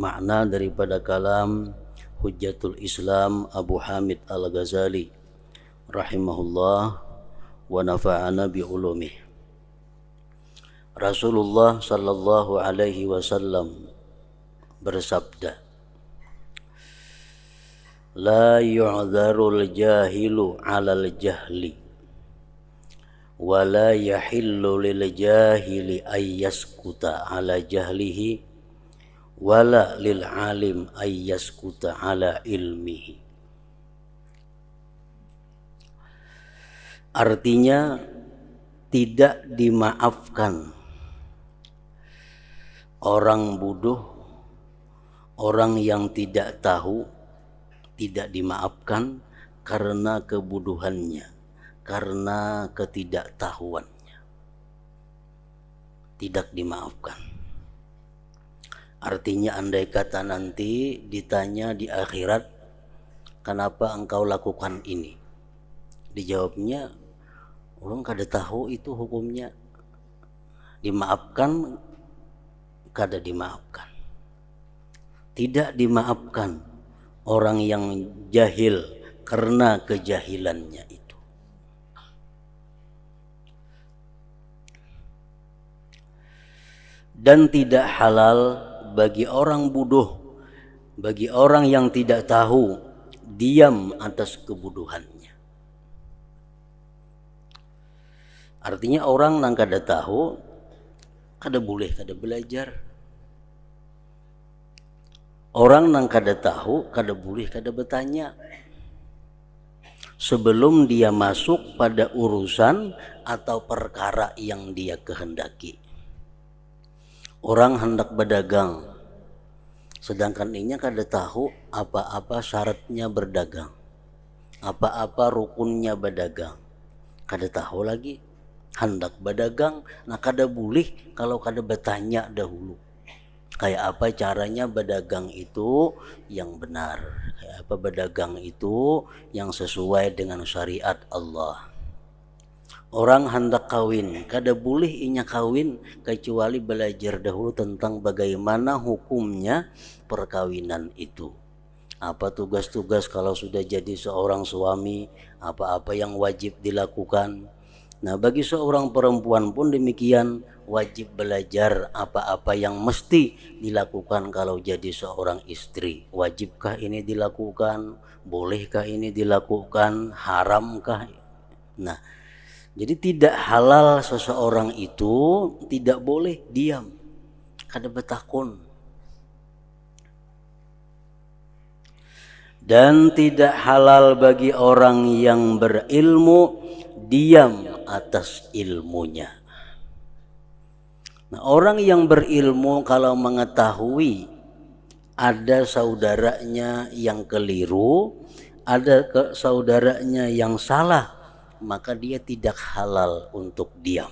makna daripada kalam Hujjatul Islam Abu Hamid Al-Ghazali rahimahullah wa nafa'ana bi ulumih. Rasulullah sallallahu alaihi wasallam bersabda, la yu'dzarul jahilu 'alal jahli wa la yahillu lil jahili ayyaskuta 'ala jahlihi wa la lil 'alim ayyaskuta 'ala ilmihi. Artinya tidak dimaafkan orang bodoh, orang yang tidak tahu, tidak dimaafkan karena kebodohannya, karena ketidaktahuannya. Tidak dimaafkan. Artinya andai kata nanti ditanya di akhirat, kenapa engkau lakukan ini? Dijawabnya, orang kada tahu itu hukumnya. Dimaafkan, kada dimaafkan. Tidak dimaafkan orang yang jahil karena kejahilannya itu. Dan tidak halal bagi orang bodoh, bagi orang yang tidak tahu, diam atas kebodohannya. Artinya orang yang kada tahu, kada boleh kada belajar. Orang yang kada tahu, kada boleh kada bertanya. Sebelum dia masuk pada urusan atau perkara yang dia kehendaki. Orang hendak berdagang, sedangkan inya kada tahu apa-apa syaratnya berdagang, apa-apa rukunnya berdagang, kada tahu lagi. Hendak berdagang, nah kada boleh kalau kada bertanya dahulu. Kayak apa caranya berdagang itu yang benar, kayak apa berdagang itu yang sesuai dengan syariat Allah. Orang hendak kawin, kada boleh inya kawin kecuali belajar dahulu tentang bagaimana hukumnya perkawinan itu. Apa tugas-tugas kalau sudah jadi seorang suami, apa-apa yang wajib dilakukan. Nah, bagi seorang perempuan pun demikian, wajib belajar apa-apa yang mesti dilakukan kalau jadi seorang istri. Wajibkah ini dilakukan? Bolehkah ini dilakukan? Haramkah? Nah, jadi tidak halal seseorang itu tidak boleh diam, kada bertakun. Dan tidak halal bagi orang yang berilmu diam atas ilmunya. Nah, orang yang berilmu kalau mengetahui ada saudaranya yang keliru, ada saudaranya yang salah, maka dia tidak halal untuk diam.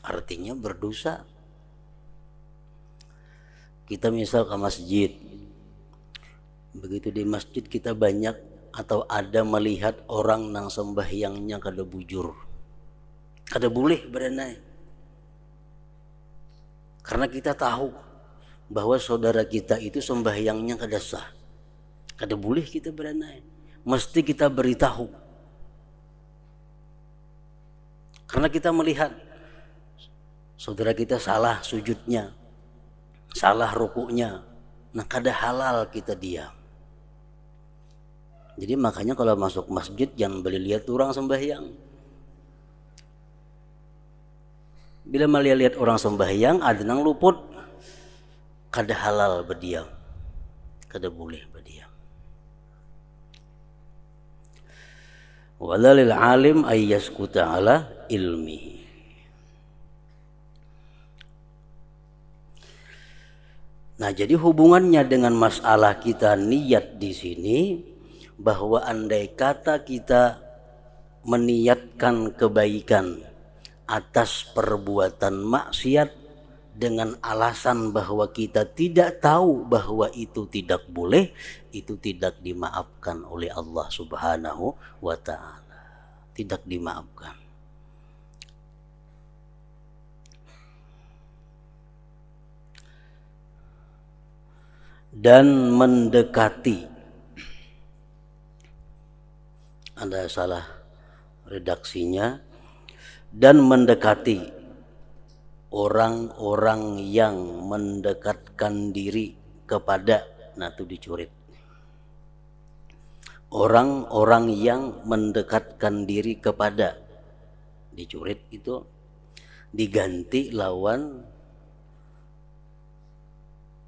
Artinya berdosa. Kita misal ke masjid, begitu di masjid kita banyak atau ada melihat orang nang sembahyangnya kada bujur, kada boleh berenai. Karena kita tahu bahwa saudara kita itu sembahyangnya kada sah, kada boleh kita berenai. Mesti kita beritahu. Karena kita melihat saudara kita salah sujudnya, salah rukuknya, nah kada halal kita diam. Jadi makanya kalau masuk masjid jangan boleh lihat orang sembahyang. Bila melihat orang sembahyang ada nang luput, kada halal berdiam, kada boleh berdiam. Wala lil alim ayyaskuta ala ilmihi. Nah, jadi hubungannya dengan masalah kita niat di sini, bahwa andai kata kita meniatkan kebaikan atas perbuatan maksiat dengan alasan bahwa kita tidak tahu bahwa itu tidak boleh, itu tidak dimaafkan oleh Allah Subhanahu wa ta'ala. Tidak dimaafkan. dan mendekati, ada salah redaksinya, dan mendekati orang-orang yang mendekatkan diri kepada, nah itu dicurit, orang-orang yang mendekatkan diri kepada, dicurit itu diganti lawan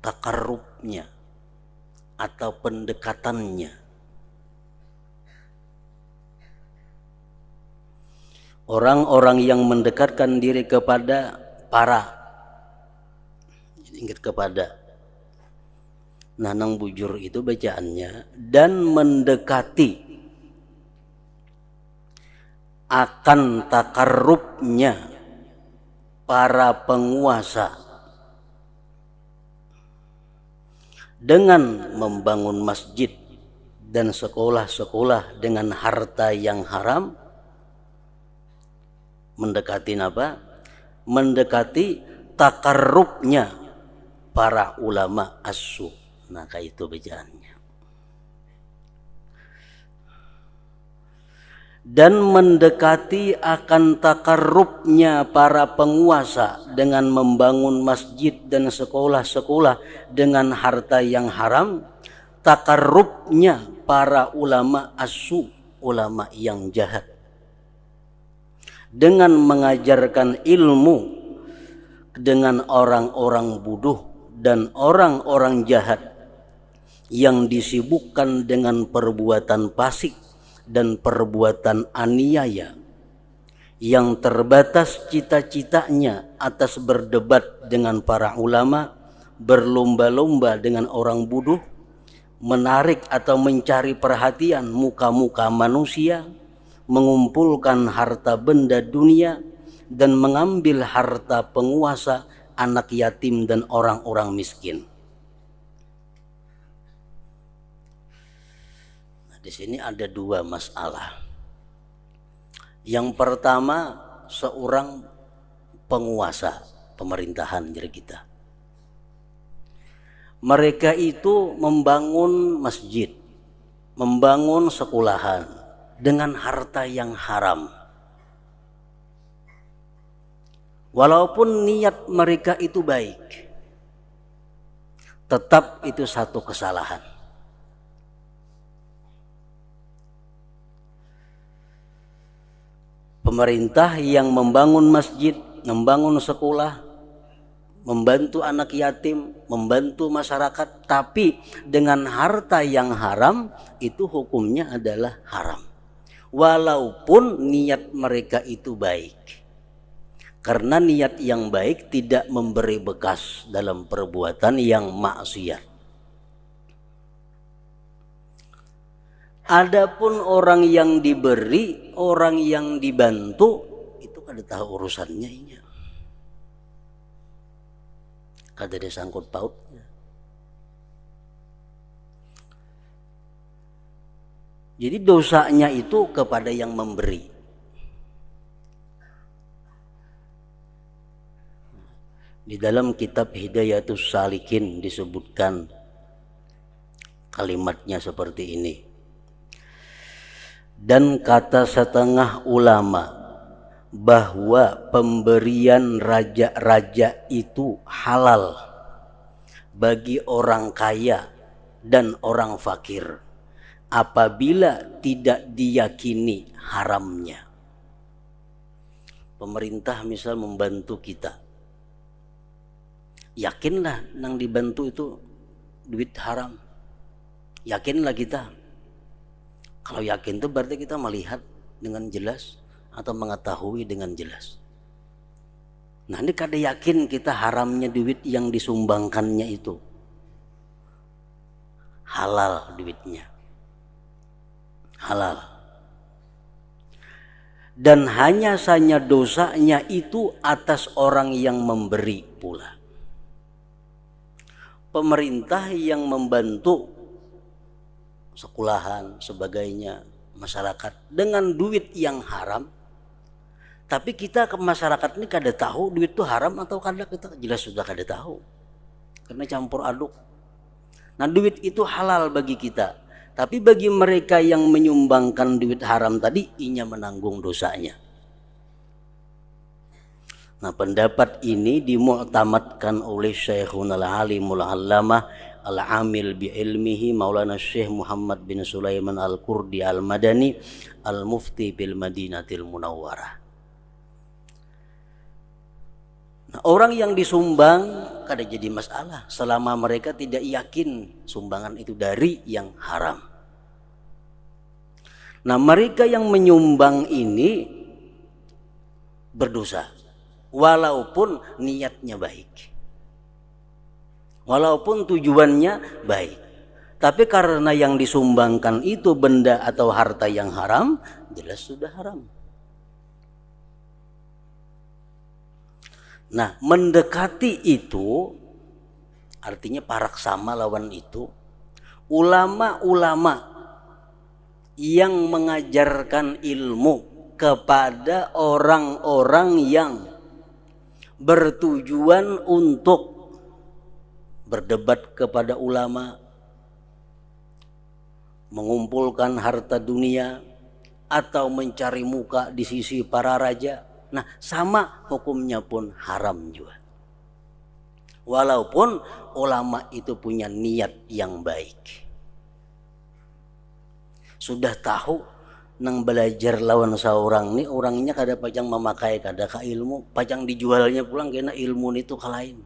takarrubnya atau pendekatannya. Orang-orang yang mendekatkan diri kepada para, ingat kepada, nah nang bujur itu bacaannya, dan mendekati akan takarrubnya para penguasa dengan membangun masjid dan sekolah-sekolah dengan harta yang haram. Mendekati apa? Mendekati takarrubnya para ulama as-su. Nah kayak itu bacaannya. Dan mendekati akan takarrubnya para penguasa dengan membangun masjid dan sekolah-sekolah dengan harta yang haram. Takarrubnya para ulama as-su, ulama yang jahat, dengan mengajarkan ilmu dengan orang-orang bodoh dan orang-orang jahat yang disibukkan dengan perbuatan fasik dan perbuatan aniaya, yang terbatas cita-citanya atas berdebat dengan para ulama, berlomba-lomba dengan orang bodoh, menarik atau mencari perhatian muka-muka manusia, mengumpulkan harta benda dunia, dan mengambil harta penguasa, anak yatim, dan orang-orang miskin. Nah, di sini ada dua masalah. Yang pertama, seorang penguasa pemerintahan jadi kita. Mereka itu membangun masjid, membangun sekolahan dengan harta yang haram. Walaupun niat mereka itu baik, tetap itu satu kesalahan. Pemerintah yang membangun masjid, membangun sekolah, membantu anak yatim, membantu masyarakat, tapi dengan harta yang haram, itu hukumnya adalah haram. Walaupun niat mereka itu baik. Karena niat yang baik tidak memberi bekas dalam perbuatan yang maksiat. Adapun orang yang diberi, orang yang dibantu, itu kada tahu urusannya ini. Kada ada sangkut pautnya. Jadi dosanya itu kepada yang memberi. Di dalam kitab Hidayatus Salikin disebutkan kalimatnya seperti ini. Dan kata setengah ulama bahwa pemberian raja-raja itu halal bagi orang kaya dan orang fakir apabila tidak diyakini haramnya. Pemerintah misal membantu kita, yakinlah nang dibantu itu duit haram, yakinlah kita. Kalau yakin itu berarti kita melihat dengan jelas atau mengetahui dengan jelas. Nah ini kada yakin kita haramnya duit yang disumbangkannya itu. Halal duitnya. Halal. Dan hanya saja dosanya itu atas orang yang memberi pula. Pemerintah yang membantu sekolahan, sebagainya, masyarakat dengan duit yang haram, tapi kita ke masyarakat ini kada tahu duit itu haram atau kada, kita jelas sudah kada tahu karena campur aduk. Nah, duit itu halal bagi kita. Tapi bagi mereka yang menyumbangkan duit haram tadi, inya menanggung dosanya. Nah, pendapat ini dimu'tamadkan oleh Syekhuna al-Alimul Allamah al-Amil bi ilmihi Maulana Syekh Muhammad bin Sulaiman al-Qurdi al-Madani al-Mufti bil Madinatil Munawwarah. Nah, orang yang disumbang kada jadi masalah selama mereka tidak yakin sumbangan itu dari yang haram. Nah, mereka yang menyumbang ini berdosa walaupun niatnya baik, walaupun tujuannya baik. Tapi karena yang disumbangkan itu benda atau harta yang haram, jelas sudah haram. Nah, mendekati itu artinya paraksama lawan itu. Ulama-ulama yang mengajarkan ilmu kepada orang-orang yang bertujuan untuk berdebat kepada ulama, mengumpulkan harta dunia, atau mencari muka di sisi para raja. Nah, sama hukumnya pun haram juga. Walaupun ulama itu punya niat yang baik. Sudah tahu nang belajar lawan seorang nih orangnya kada pajang memakai kada ka ilmu, pajang dijualnya pulang kena ilmu itu kalain.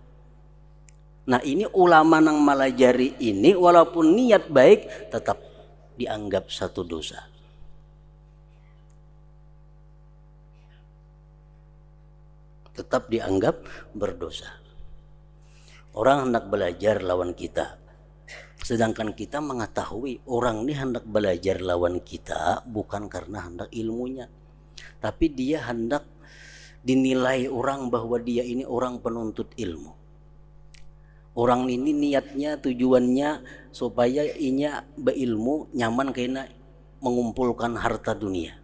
Nah, ini ulama nang melajari ini walaupun niat baik tetap dianggap satu dosa. Tetap dianggap berdosa. Orang hendak belajar lawan kita, sedangkan kita mengetahui orang ini hendak belajar lawan kita bukan karena hendak ilmunya, tapi dia hendak dinilai orang bahwa dia ini orang penuntut ilmu. Orang ini niatnya tujuannya supaya inya berilmu nyaman kena mengumpulkan harta dunia.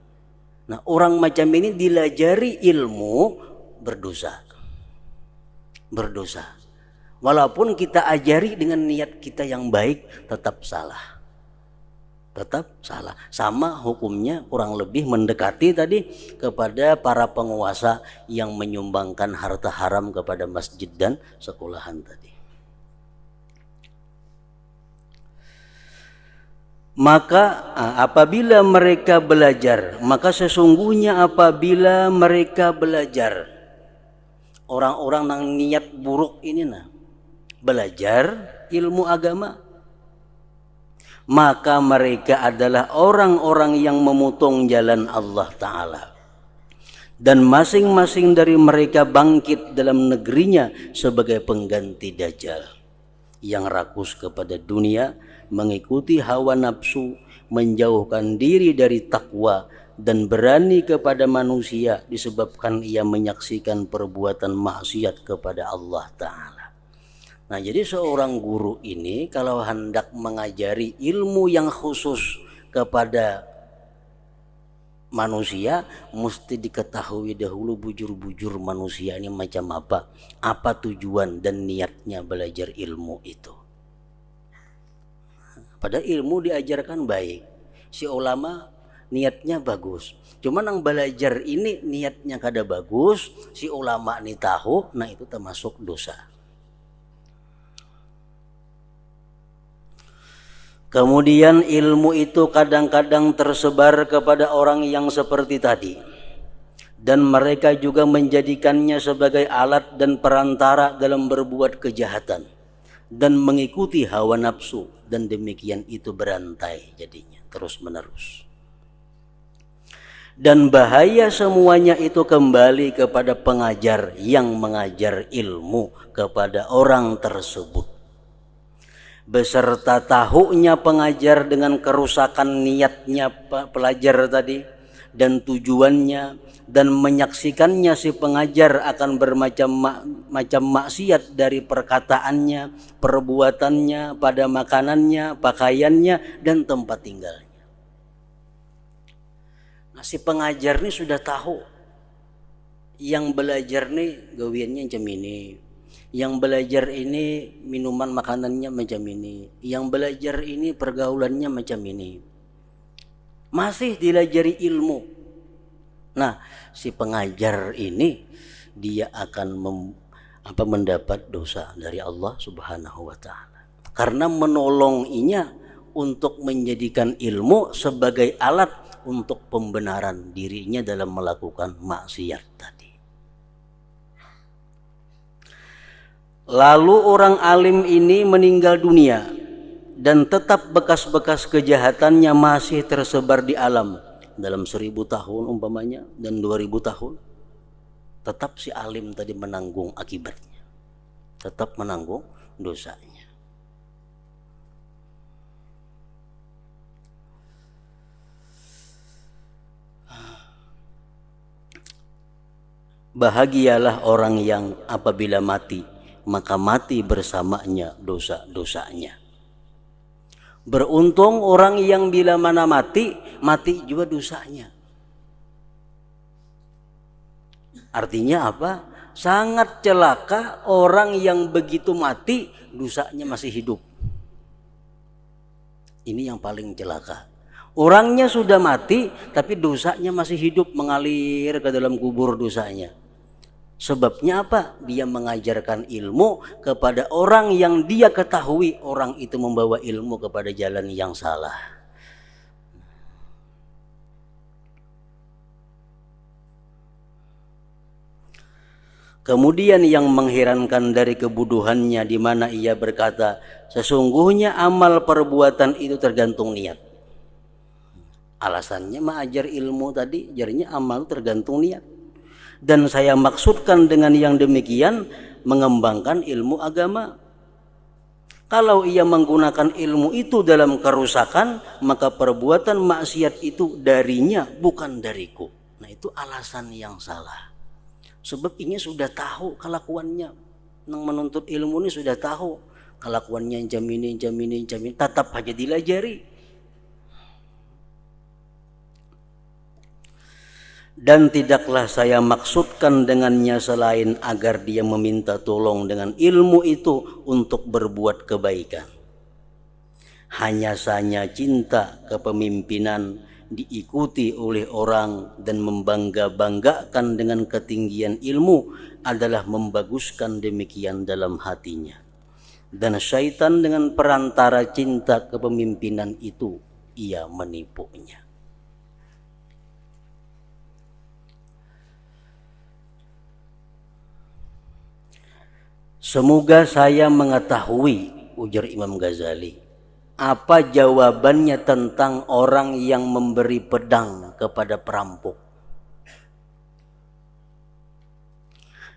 Nah, orang macam ini dilajari ilmu berdosa. Walaupun kita ajari dengan niat kita yang baik tetap salah. Sama hukumnya kurang lebih mendekati tadi kepada para penguasa yang menyumbangkan harta haram kepada masjid dan sekolahan tadi. Maka apabila mereka belajar, maka sesungguhnya apabila mereka belajar, orang-orang yang niat buruk ini belajar ilmu agama, maka mereka adalah orang-orang yang memotong jalan Allah Ta'ala. Dan masing-masing dari mereka bangkit dalam negerinya sebagai pengganti Dajjal yang rakus kepada dunia, mengikuti hawa nafsu, menjauhkan diri dari takwa, dan berani kepada manusia disebabkan ia menyaksikan perbuatan maksiat kepada Allah Ta'ala. Nah, jadi seorang guru ini kalau hendak mengajari ilmu yang khusus kepada manusia, mesti diketahui dahulu bujur-bujur manusia ini macam apa tujuan dan niatnya belajar ilmu itu. Pada ilmu diajarkan baik, si ulama niatnya bagus, cuman yang belajar ini niatnya kada bagus, si ulama ini tahu, nah itu termasuk dosa. Kemudian ilmu itu kadang-kadang tersebar kepada orang yang seperti tadi, dan mereka juga menjadikannya sebagai alat dan perantara dalam berbuat kejahatan dan mengikuti hawa nafsu, dan demikian itu berantai jadinya terus menerus. Dan bahaya semuanya itu kembali kepada pengajar yang mengajar ilmu kepada orang tersebut, beserta tahunya pengajar dengan kerusakan niatnya pelajar tadi dan tujuannya, dan menyaksikannya si pengajar akan bermacam-macam maksiat dari perkataannya, perbuatannya, pada makanannya, pakaiannya, dan tempat tinggalnya. Nah, si pengajar ini sudah tahu yang belajar nih gawiannya macam ini, Yang belajar ini minuman makanannya macam ini, yang belajar ini pergaulannya macam ini. Masih dilajari ilmu. Nah, si pengajar ini dia akan mendapat dosa dari Allah Subhanahu wa taala. Karena menolonginya untuk menjadikan ilmu sebagai alat untuk pembenaran dirinya dalam melakukan maksiat tadi. Lalu orang alim ini meninggal dunia dan tetap bekas-bekas kejahatannya masih tersebar di alam. Dalam 1000 tahun umpamanya dan 2000 tahun, tetap si alim tadi menanggung akibatnya, tetap menanggung dosanya. Bahagialah orang yang apabila mati, maka mati bersamanya dosa-dosanya. Beruntung orang yang bila mana mati, mati juga dosanya. Artinya apa? Sangat celaka orang yang begitu mati, dosanya masih hidup. Ini yang paling celaka. Orangnya sudah mati, tapi dosanya masih hidup, mengalir ke dalam kubur dosanya. Sebabnya apa? Dia mengajarkan ilmu kepada orang yang dia ketahui orang itu membawa ilmu kepada jalan yang salah. Kemudian yang mengherankan dari kebodohannya di mana ia berkata, sesungguhnya amal perbuatan itu tergantung niat. Alasannya mengajar ilmu tadi, jadinya amal tergantung niat. Dan saya maksudkan dengan yang demikian mengembangkan ilmu agama. Kalau ia menggunakan ilmu itu dalam kerusakan, maka perbuatan maksiat itu darinya, bukan dariku. Nah, itu alasan yang salah. Sebab ini sudah tahu kelakuannya. Yang menuntut ilmu ini sudah tahu kelakuannya jam ini, tetap aja dilajari. Dan tidaklah saya maksudkan dengannya selain agar dia meminta tolong dengan ilmu itu untuk berbuat kebaikan. Hanya saja cinta kepemimpinan diikuti oleh orang dan membangga-banggakan dengan ketinggian ilmu adalah membaguskan demikian dalam hatinya. Dan syaitan dengan perantara cinta kepemimpinan itu ia menipunya. Semoga saya mengetahui, ujar Imam Ghazali, apa jawabannya tentang orang yang memberi pedang kepada perampok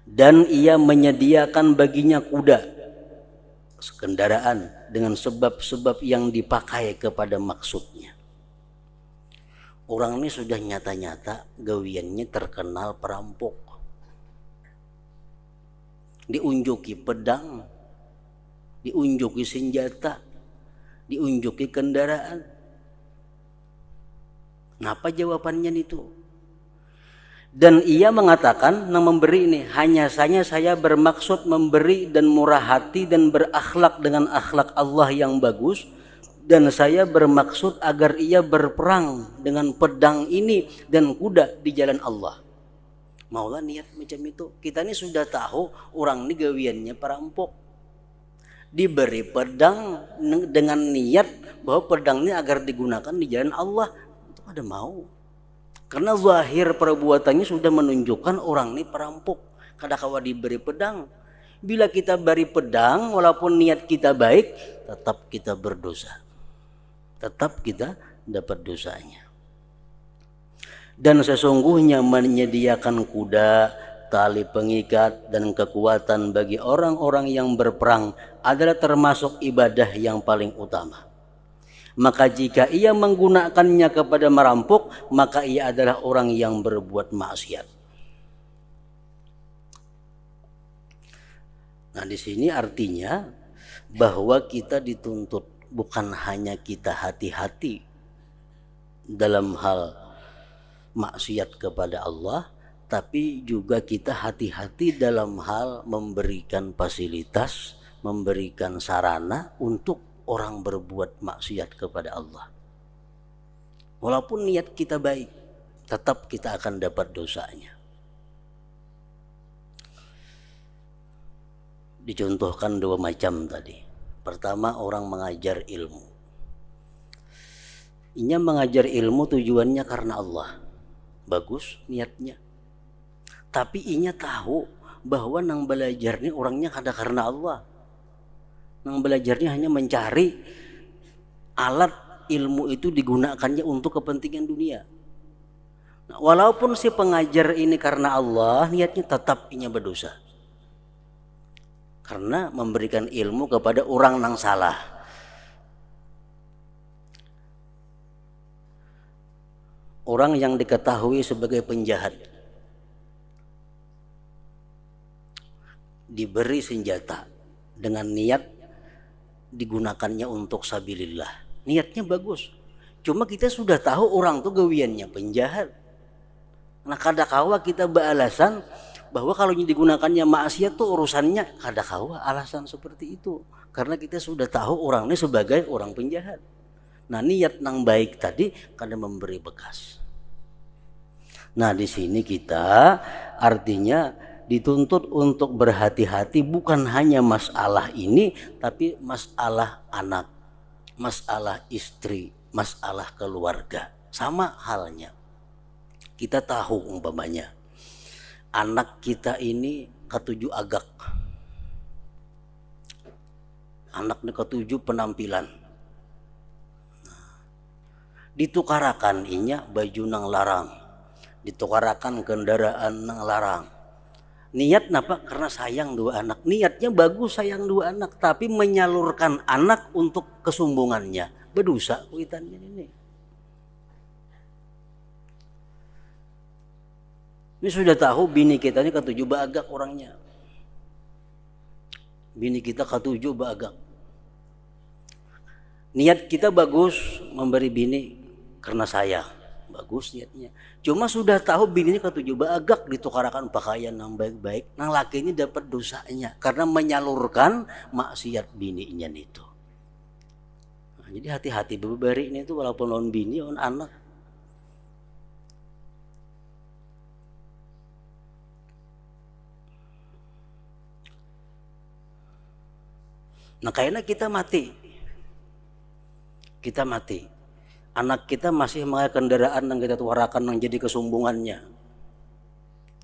dan ia menyediakan baginya kuda, kendaraan dengan sebab-sebab yang dipakai kepada maksudnya. Orang ini sudah nyata-nyata gawiannya terkenal perampok. Diunjuki pedang, diunjuki senjata, diunjuki kendaraan. Apa jawabannya itu? Dan ia mengatakan, yang memberi ini, hanya saja saya bermaksud memberi dan murah hati dan berakhlak dengan akhlak Allah yang bagus. Dan saya bermaksud agar ia berperang dengan pedang ini dan kuda di jalan Allah. Maulah niat macam itu. Kita ini sudah tahu orang ini gawiannya perampok. Diberi pedang dengan niat bahwa pedang ini agar digunakan di jalan Allah. Itu ada mau. Karena zahir perbuatannya sudah menunjukkan orang ini perampok. Kadang-kadang diberi pedang. Bila kita beri pedang, walaupun niat kita baik, tetap kita berdosa. Tetap kita dapat dosanya. Dan sesungguhnya menyediakan kuda, tali pengikat, dan kekuatan bagi orang-orang yang berperang adalah termasuk ibadah yang paling utama. Maka jika ia menggunakannya kepada merampok, maka ia adalah orang yang berbuat maksiat. Nah, di sini artinya bahwa kita dituntut bukan hanya kita hati-hati dalam hal maksiat kepada Allah, tapi juga kita hati-hati dalam hal memberikan fasilitas, memberikan sarana untuk orang berbuat maksiat kepada Allah. Walaupun niat kita baik, tetap kita akan dapat dosanya. Dicontohkan dua macam tadi. Pertama, orang mengajar ilmu. Inya mengajar ilmu tujuannya karena Allah. Bagus niatnya. Tapi inya tahu bahwa nang belajar ini orangnya kada karena Allah. Nang belajarnya hanya mencari alat ilmu itu digunakannya untuk kepentingan dunia. Nah, walaupun si pengajar ini karena Allah, niatnya tetap inya berdosa. Karena memberikan ilmu kepada orang nang salah. Orang yang diketahui sebagai penjahat diberi senjata dengan niat digunakannya untuk sabilillah. Niatnya bagus. Cuma kita sudah tahu orang tuh gawiannya penjahat. Nah kada kawa kita beralasan bahwa kalau digunakannya maksiat tuh urusannya, kada kawa alasan seperti itu. Karena kita sudah tahu orang ini sebagai orang penjahat. Nah niat nang baik tadi kada memberi bekas. Nah di sini kita artinya dituntut untuk berhati-hati bukan hanya masalah ini, tapi masalah anak, masalah istri, masalah keluarga. Sama halnya. Kita tahu umpamanya anak kita ini ketujuh agak. Anaknya ketujuh penampilan. Ditukarakan inya baju nang larang. Ditukarakan kendaraan nang larang. Niat napa? Karena sayang dua anak. Niatnya bagus sayang dua anak, tapi menyalurkan anak untuk kesombongannya. Berdosa kuitannya ini. Ini sudah tahu bini kita ini ketujuh bagak orangnya. Bini kita ketujuh bagak. Niat kita bagus memberi bini karena sayang. Bagus niatnya. Cuma sudah tahu bininya ketujuh bagak ditukarakan pakaian yang baik-baik. Nang laki ini dapat dosanya karena menyalurkan maksiat bininya itu. Nah, jadi hati-hati bebari ini tuh walaupun on bini on anak. Nah kayaknya kita mati. Kita mati. Anak kita masih mengenai kendaraan yang kita tuarakan yang jadi kesombongannya.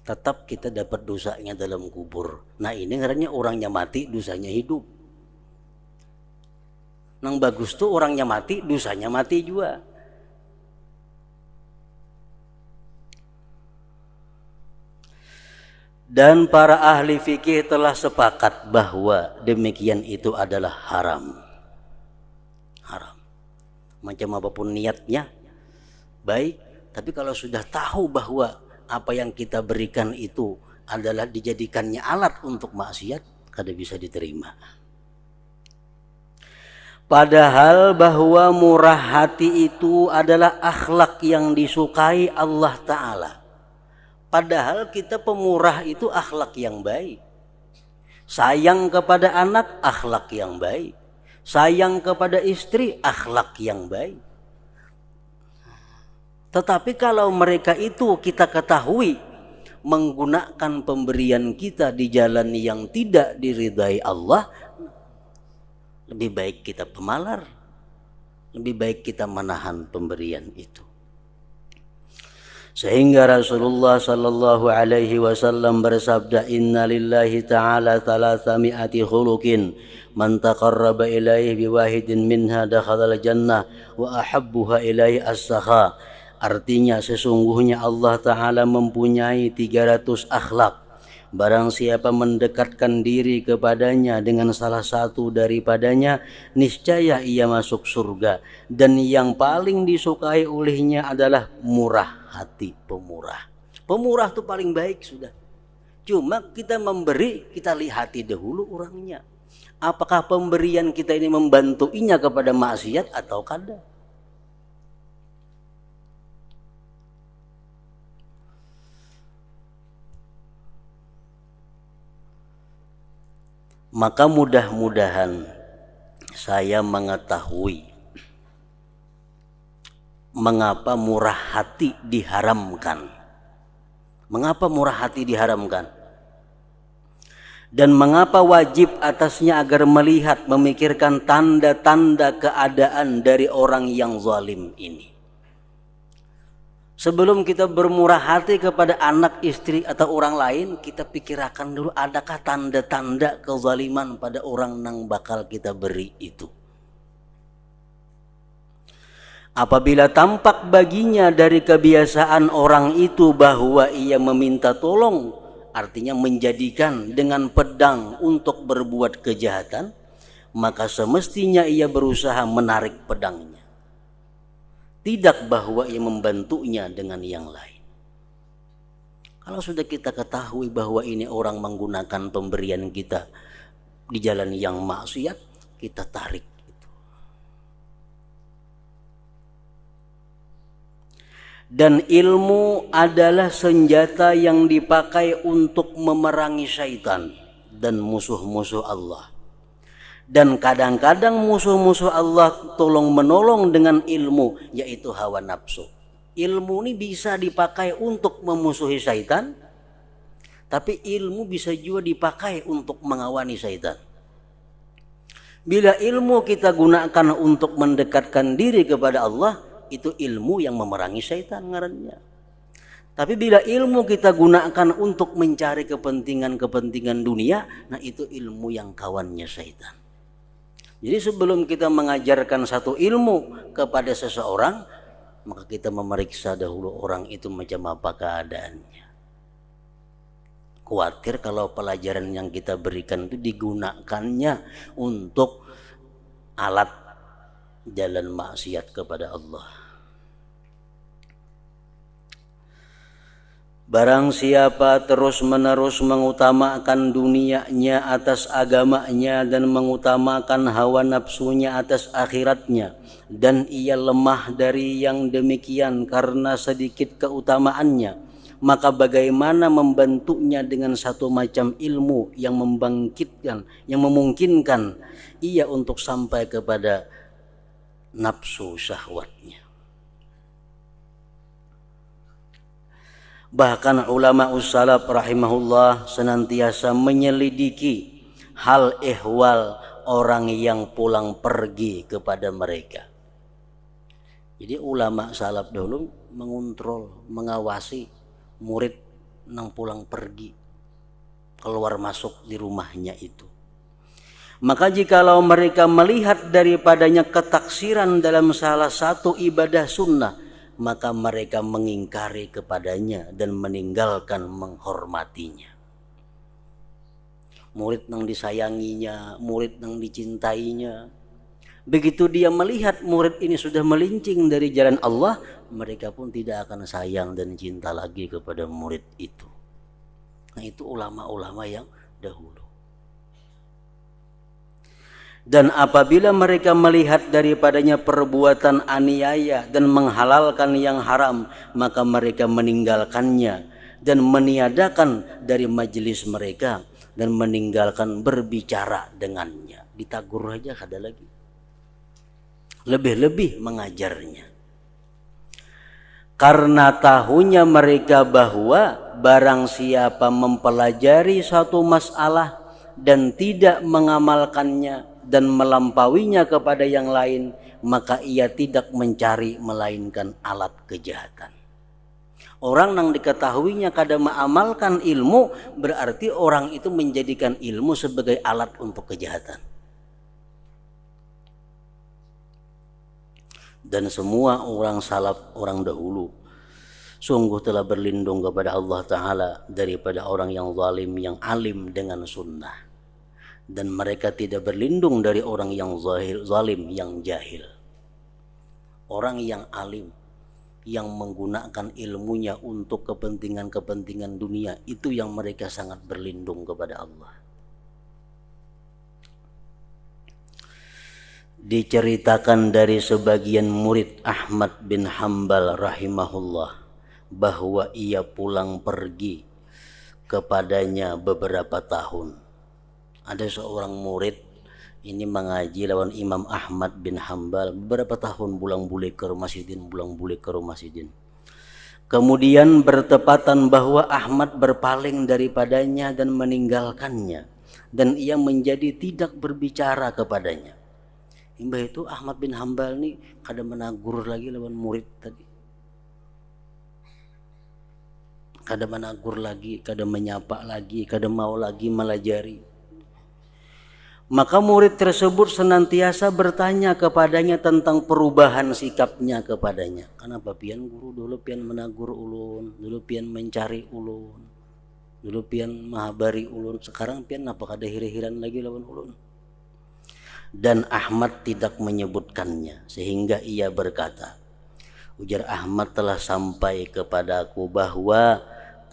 Tetap kita dapat dosanya dalam kubur. Nah ini karena orangnya mati, dosanya hidup. Nang bagus tuh orangnya mati, dosanya mati juga. Dan para ahli fikih telah sepakat bahwa demikian itu adalah haram. Haram. Macam apapun niatnya baik, tapi kalau sudah tahu bahwa apa yang kita berikan itu adalah dijadikannya alat untuk maksiat, kada bisa diterima. Padahal bahwa murah hati itu adalah akhlak yang disukai Allah Ta'ala. Padahal kita pemurah itu akhlak yang baik. Sayang kepada anak, akhlak yang baik. Sayang kepada istri, akhlak yang baik. Tetapi kalau mereka itu kita ketahui menggunakan pemberian kita di jalan yang tidak diridai Allah, lebih baik kita pemalar. Lebih baik kita menahan pemberian itu. Sehingga Rasulullah sallallahu alaihi wasallam bersabda, inna lillahi ta'ala thalathami'ati khuluqin man taqarraba ilaihi biwahidin minha dakhala al-jannah wa ahabbuha ilaihi as-sakha. Artinya sesungguhnya Allah Ta'ala mempunyai 300 akhlak. Barang siapa mendekatkan diri kepadanya dengan salah satu daripadanya, niscaya ia masuk surga. Dan yang paling disukai olehnya adalah murah hati, pemurah. Pemurah itu paling baik sudah. Cuma kita memberi, kita lihati dahulu orangnya. Apakah pemberian kita ini membantuinya kepada maksiat atau kada? Maka mudah-mudahan saya mengetahui mengapa murah hati diharamkan. Mengapa murah hati diharamkan? Dan mengapa wajib atasnya agar melihat, memikirkan tanda-tanda keadaan dari orang yang zalim ini. Sebelum kita bermurah hati kepada anak, istri, atau orang lain, kita pikirkan dulu adakah tanda-tanda kezaliman pada orang yang bakal kita beri itu. Apabila tampak baginya dari kebiasaan orang itu bahwa ia meminta tolong, artinya menjadikan dengan pedang untuk berbuat kejahatan, maka semestinya ia berusaha menarik pedangnya. Tidak bahwa ia membantunya dengan yang lain. Kalau sudah kita ketahui bahwa ini orang menggunakan pemberian kita di jalan yang maksiat, kita tarik. Dan ilmu adalah senjata yang dipakai untuk memerangi syaitan dan musuh-musuh Allah. Dan kadang-kadang musuh-musuh Allah tolong menolong dengan ilmu, yaitu hawa nafsu. Ilmu ini bisa dipakai untuk memusuhi syaitan, tapi ilmu bisa juga dipakai untuk mengawani syaitan. Bila ilmu kita gunakan untuk mendekatkan diri kepada Allah, itu ilmu yang memerangi syaitan ngarannya. Tapi bila ilmu kita gunakan untuk mencari kepentingan-kepentingan dunia, nah itu ilmu yang kawannya syaitan. Jadi sebelum kita mengajarkan satu ilmu kepada seseorang, maka kita memeriksa dahulu orang itu macam apa keadaannya. Khawatir kalau pelajaran yang kita berikan itu digunakannya untuk alat jalan maksiat kepada Allah. Barang siapa terus-menerus mengutamakan dunianya atas agamanya dan mengutamakan hawa nafsunya atas akhiratnya, dan ia lemah dari yang demikian karena sedikit keutamaannya, maka bagaimana membantunya dengan satu macam ilmu yang membangkitkan, yang memungkinkan ia untuk sampai kepada nafsu syahwatnya. Bahkan ulama ussalaf rahimahullah senantiasa menyelidiki hal ehwal orang yang pulang pergi kepada mereka. Jadi ulama salaf dahulu mengontrol, mengawasi murid yang pulang pergi, keluar masuk di rumahnya itu. Maka jikalau mereka melihat daripadanya ketaksiran dalam salah satu ibadah sunnah, maka mereka mengingkari kepadanya dan meninggalkan menghormatinya. Murid yang disayanginya, murid yang dicintainya, begitu dia melihat murid ini sudah melincing dari jalan Allah, mereka pun tidak akan sayang dan cinta lagi kepada murid itu. Nah, itu ulama-ulama yang dahulu. Dan apabila mereka melihat daripadanya perbuatan aniaya dan menghalalkan yang haram, maka mereka meninggalkannya dan meniadakan dari majelis mereka dan meninggalkan berbicara dengannya. Ditagur aja kada lagi. Lebih-lebih mengajarnya. Karena tahunya mereka bahwa barang siapa mempelajari satu masalah dan tidak mengamalkannya dan melampauinya kepada yang lain, maka ia tidak mencari melainkan alat kejahatan. Orang yang diketahuinya kada mengamalkan ilmu, berarti orang itu menjadikan ilmu sebagai alat untuk kejahatan. Dan semua orang salaf, orang dahulu, sungguh telah berlindung kepada Allah Ta'ala daripada orang yang zalim, yang alim dengan sunnah. Dan mereka tidak berlindung dari orang yang zalim, yang jahil. Orang yang alim, yang menggunakan ilmunya untuk kepentingan-kepentingan dunia, itu yang mereka sangat berlindung kepada Allah. Diceritakan dari sebagian murid Ahmad bin Hanbal rahimahullah bahwa ia pulang pergi kepadanya beberapa tahun. Ada seorang murid ini mengaji lawan Imam Ahmad bin Hambal beberapa tahun, bulang-bulik ke rumah Sidin, bulang-bulik ke rumah Sidin. Kemudian bertepatan bahwa Ahmad berpaling daripadanya dan meninggalkannya, dan ia menjadi tidak berbicara kepadanya. Imbah itu Ahmad bin Hambal nih kada menagur lagi lawan murid tadi, kada menagur lagi, kada menyapa lagi, kada mau lagi melajari. Maka murid tersebut senantiasa bertanya kepadanya tentang perubahan sikapnya kepadanya. Kenapa pian guru dulu pian menagur ulun, dulu pian mencari ulun, dulu pian mahabari ulun, sekarang pian apa kada hiri-hiran lagi lawan ulun. Dan Ahmad tidak menyebutkannya, sehingga ia berkata, ujar Ahmad, telah sampai kepadaku bahwa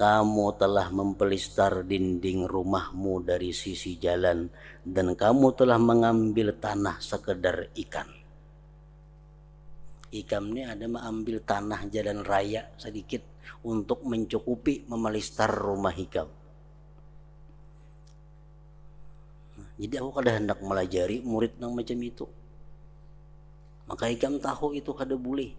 kamu telah mempelistar dinding rumahmu dari sisi jalan, dan kamu telah mengambil tanah sekedar ikan. Ikan ini ada mengambil tanah jalan raya sedikit untuk mencukupi memelistar rumah hikam. Jadi aku kada hendak melajari murid nang macam itu. Maka hikam tahu itu kada boleh,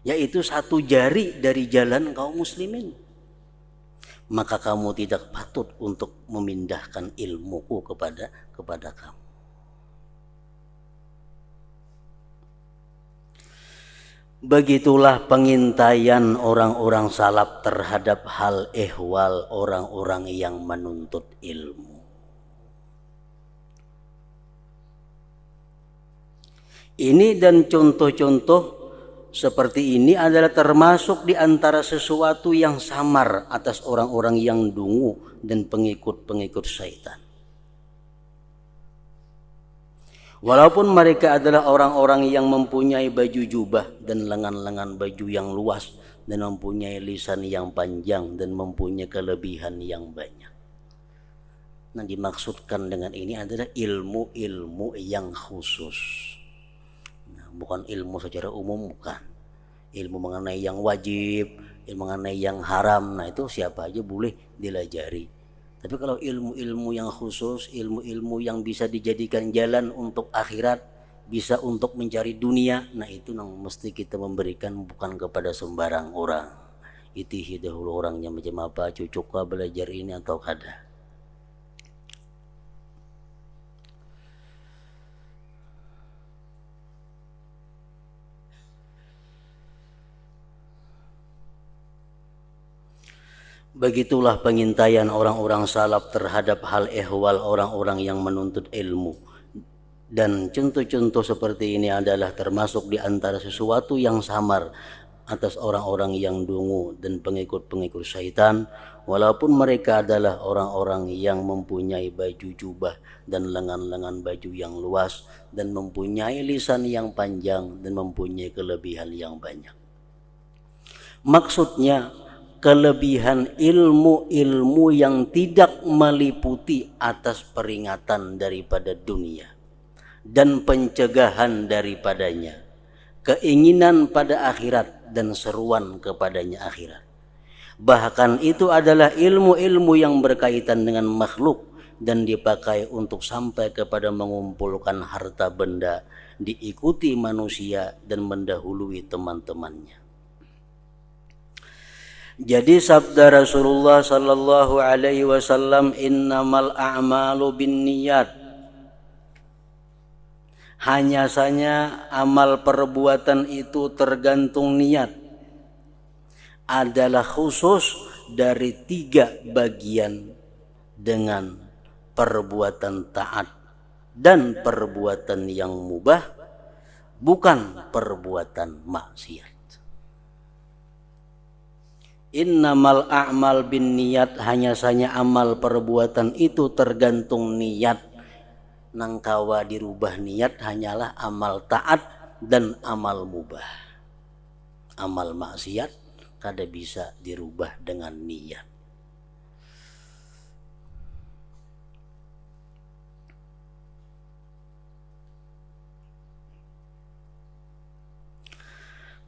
yaitu satu jari dari jalan kaum muslimin. Maka kamu tidak patut untuk memindahkan ilmuku kepada kamu. Begitulah pengintaian orang-orang salaf terhadap hal ehwal orang-orang yang menuntut ilmu. Ini dan contoh-contoh seperti ini adalah termasuk di antara sesuatu yang samar atas orang-orang yang dungu dan pengikut-pengikut syaitan. Walaupun mereka adalah orang-orang yang mempunyai baju jubah dan lengan-lengan baju yang luas, dan mempunyai lisan yang panjang, dan mempunyai kelebihan yang banyak. Nah, dimaksudkan dengan ini adalah ilmu-ilmu yang khusus. Bukan ilmu secara umum, bukan. Ilmu mengenai yang wajib, ilmu mengenai yang haram, nah itu siapa aja boleh dilajari. Tapi kalau ilmu-ilmu yang khusus, ilmu-ilmu yang bisa dijadikan jalan untuk akhirat, bisa untuk mencari dunia, nah itu yang mesti kita memberikan, bukan kepada sembarang orang. Itihi dahulu orangnya macam apa, cucuklah belajar ini atau kada. Begitulah pengintaian orang-orang salaf terhadap hal ehwal orang-orang yang menuntut ilmu. Dan contoh-contoh seperti ini adalah termasuk di antara sesuatu yang samar atas orang-orang yang dungu dan pengikut-pengikut syaitan, walaupun mereka adalah orang-orang yang mempunyai baju jubah dan lengan-lengan baju yang luas, dan mempunyai lisan yang panjang, dan mempunyai kelebihan yang banyak. Maksudnya, kelebihan ilmu-ilmu yang tidak meliputi atas peringatan daripada dunia dan pencegahan daripadanya, keinginan pada akhirat dan seruan kepadanya akhirat. Bahkan itu adalah ilmu-ilmu yang berkaitan dengan makhluk dan dipakai untuk sampai kepada mengumpulkan harta benda, diikuti manusia dan mendahului teman-temannya. Jadi sabda Rasulullah sallallahu alaihi wasallam, innamal a'malu binniyat. Hanya saja amal perbuatan itu tergantung niat. Adalah khusus dari 3 bagian, dengan perbuatan taat dan perbuatan yang mubah, bukan perbuatan maksiat. Innamal a'mal bin niyat, hanya saja amal perbuatan itu tergantung niat. Nangkawa dirubah niat hanyalah amal taat dan amal mubah. Amal maksiat kada bisa dirubah dengan niat.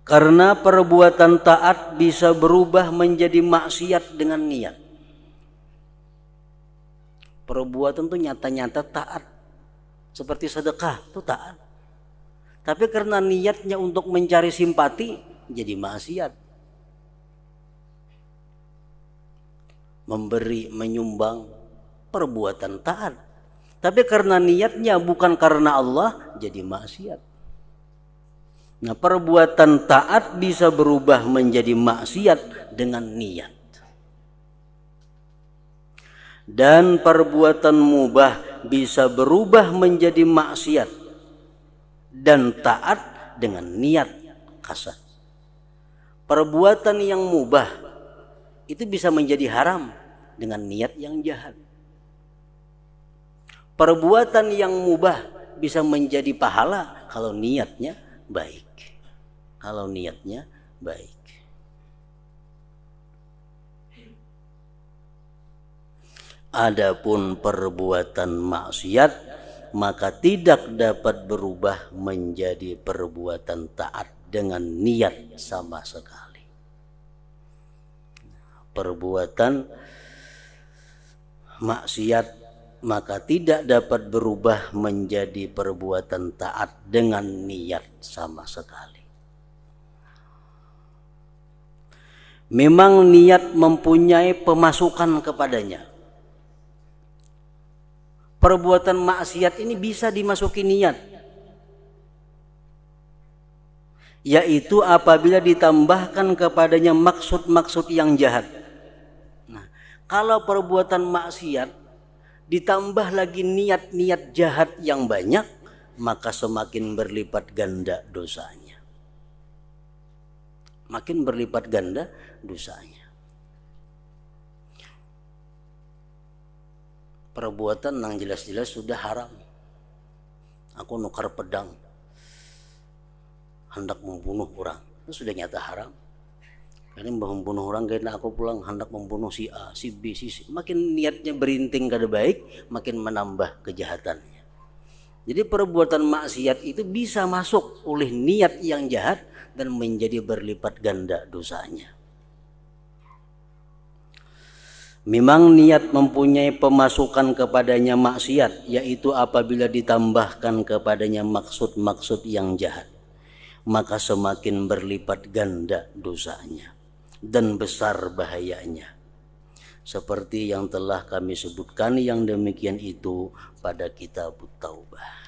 Karena perbuatan taat bisa berubah menjadi maksiat dengan niat. Perbuatan tuh nyata-nyata taat, seperti sedekah tuh taat. Tapi karena niatnya untuk mencari simpati, jadi maksiat. Memberi, menyumbang, perbuatan taat. Tapi karena niatnya bukan karena Allah, jadi maksiat. Nah, perbuatan taat bisa berubah menjadi maksiat dengan niat. Dan perbuatan mubah bisa berubah menjadi maksiat dan taat dengan niat kasar. Perbuatan yang mubah itu bisa menjadi haram dengan niat yang jahat. Perbuatan yang mubah bisa menjadi pahala kalau niatnya baik. Kalau niatnya baik. Adapun perbuatan maksiat maka tidak dapat berubah menjadi perbuatan taat dengan niat sama sekali. Perbuatan maksiat maka tidak dapat berubah menjadi perbuatan taat dengan niat sama sekali. Memang niat mempunyai pemasukan kepadanya. Perbuatan maksiat ini bisa dimasuki niat, yaitu apabila ditambahkan kepadanya maksud-maksud yang jahat. Nah, kalau perbuatan maksiat ditambah lagi niat-niat jahat yang banyak, maka semakin berlipat ganda dosanya. Makin berlipat ganda dosanya. Perbuatan yang jelas-jelas sudah haram. Aku nukar pedang, hendak membunuh orang, itu sudah nyata haram. Karena membunuh orang karena aku pulang hendak membunuh si A, si B, si C. Makin niatnya berinting kada baik, makin menambah kejahatannya. Jadi perbuatan maksiat itu bisa masuk oleh niat yang jahat dan menjadi berlipat ganda dosanya. Memang niat mempunyai pemasukan kepadanya maksiat, yaitu apabila ditambahkan kepadanya maksud-maksud yang jahat, maka semakin berlipat ganda dosanya dan besar bahayanya. Seperti yang telah kami sebutkan yang demikian itu pada kitab Taubah.